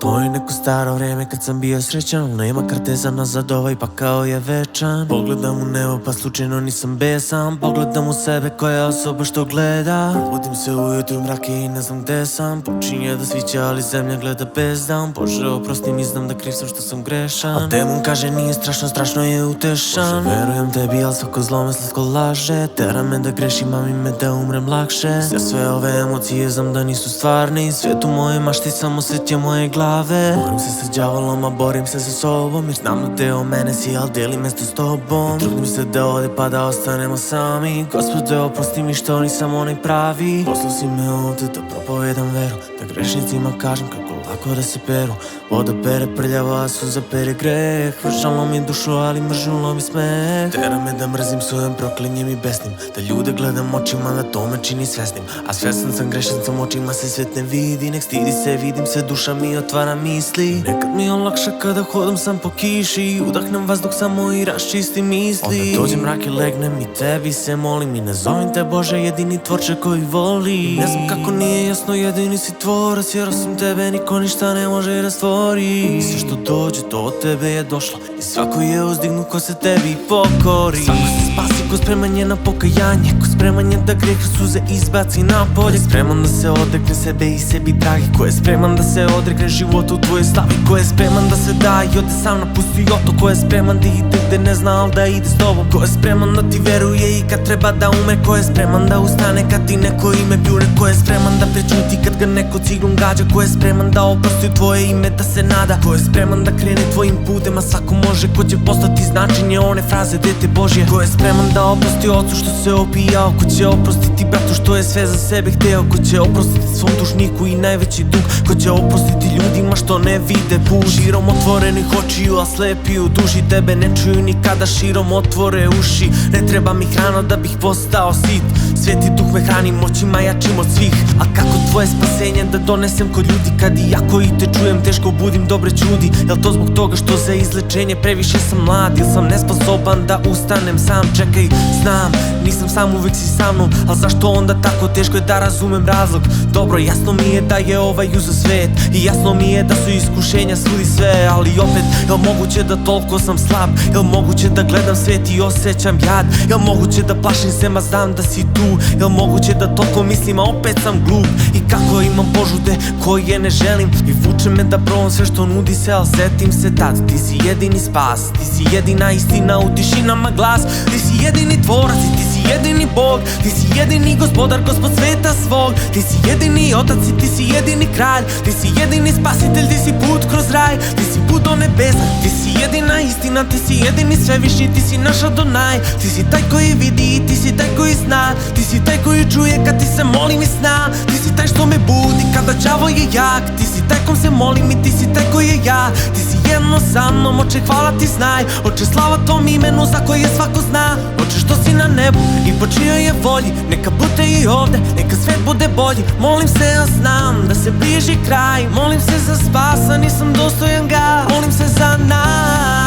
To je neko staro vreme kad sam bio srećan. Nema karteza nazad, ovaj pa kao je večan. Pogledam u nebo pa slučajno nisam besan. Pogledam u sebe koja osoba što gleda. Budim se ujutru mrake i ne znam gde sam. Počinje da sviće ali zemlja gleda bezdan. Bože oprosti mi, znam da kriv sam što sam grešan. A demon kaže nije strašno, strašno je utešan. Bože verujem tebi al svako zlo me slatko laže. Tera me da grešim, mami me da umrem lakše. Sve ove emocije znam da nisu stvarne. Svijet u moje mašti samo setje moje glave. Borim se sa đavolom, a borim se sa sobom. Jer znam da deo mene si, al deli mesto s tobom. Trudim se da ode pa da ostanemo sami. Gospode oprosti mi što nisam onaj pravi. Poslao si me ovde da propovedam veru, da grešnicima kažem kako lako da se peru. Voda pere prljava, a suza pere greh. Vršalo mi dušu, ali mržulo mi smeh. Tera me da mrzim, sujem, proklinjem i besnim. Da ljude gledam očima, da to me čini svesnim. A svestan sam, grešan sam, očima se svet ne vidi. Nek stidi se, vidim se, duša mi otvara misli. Nekad mi je lakše kada hodam sam po kiši. Udahnem vazduh samo i raščistim misli. Onda dođe mrak i legnem i tebi se molim. I ne zovem te Bože, jedini tvorče koji voli. Ne znam kako nije jasno, jedini si tvorac. Jer osim tebe niko ništa ne može da stvori. I sve što dođe, to od tebe je došlo. I svako je uzdignu ko se tebi pokori. Svako se spasi ko spreman je na pokajanje. Ko spreman je da greh suze izbaci napolje. Spreman da se odrekne sebe i sebi dragi. Ko je spreman da se odrekne života u tvojoj slavi. Ko je spreman da se da i ode sam napusti oto. Ko je spreman da ide gde ne zna al da ide s tobom. Ko je spreman da ti veruje i kad treba da umre. Ko je spreman da ustane kad ti neko ime pljune. Ko je spreman da prećuti kad ga neko ciglom gađa. Ko je spreman da oprosti u tvoje ime da se nada. Ko je spreman da krene tvojim putem, a svako može. Ko će postati značenje one fraze dete Božje. Ko je spreman da oprosti ocu što se opijao. Ko će oprostiti bratu što je sve za sebe hteo. Ko će oprostiti svom dužniku i najveći dug. Ko će oprostiti ljudima što ne vide put. Širom otvorenih očiju, a slepi u duši. Tebe ne čuju nikada, širom otvore uši. Ne treba mi hrana da bih postao sit. Sveti duh me hrani moćima jačim od svih. A kako tvoje spasenje da donesem kod ljudi. Kad iako i te čujem teško budim dobre čudi. Jel to zbog toga što za izlečenje previše sam mlad. Ili sam nesposoban da ustanem sam. Čekaj, znam, nisam sam, uvek si sa mnom. Al zašto onda tako teško je da razumem razlog? Dobro, jasno mi je da je ovaj uza svet. I jasno mi je da su iskušenja svudi sve. Ali opet, jel moguće da toliko sam slab? Jel moguće da gledam svet i osjećam jad? Jel moguće da plašim se, ma znam da si tu? Jel moguće da toliko mislim, a opet sam glup? I kako imam požude koje ne želim. I vuče me da probam sve što nudi se, al setim se tad. Ti si jedini spas, ti si jedina istina u tišinama glas. Ti si jedini tvorac i ti si jedini Bog. Ti si jedini gospodar, gospod sveta svog. Ti si jedini otac i ti si jedini kralj. Ti si jedini spasitelj, ti si put kroz raj. Ti si put do nebesa, ti si jedina istina. Ti si jedini svevišnji, ti si naš Adonaj. Ti si taj koji vidi i ti si taj koji zna. Ti si taj koji čuje kad ti se molim iz sna. Ti si taj što me budi kada đavo je jak. Ti si taj kom se molim i ti si taj koji je ja. Ti si jedno sa mnom, oče hvala ti znaj. Oče slava tom imenu za koje svako zna. Oče što si na nebu i po čijoj je volji. Neka bude i ovde, neka svet bude bolji. Molim se, ja znam da se bliži kraj. Molim se za spas, a nisam dostojan ga. Molim se za nas.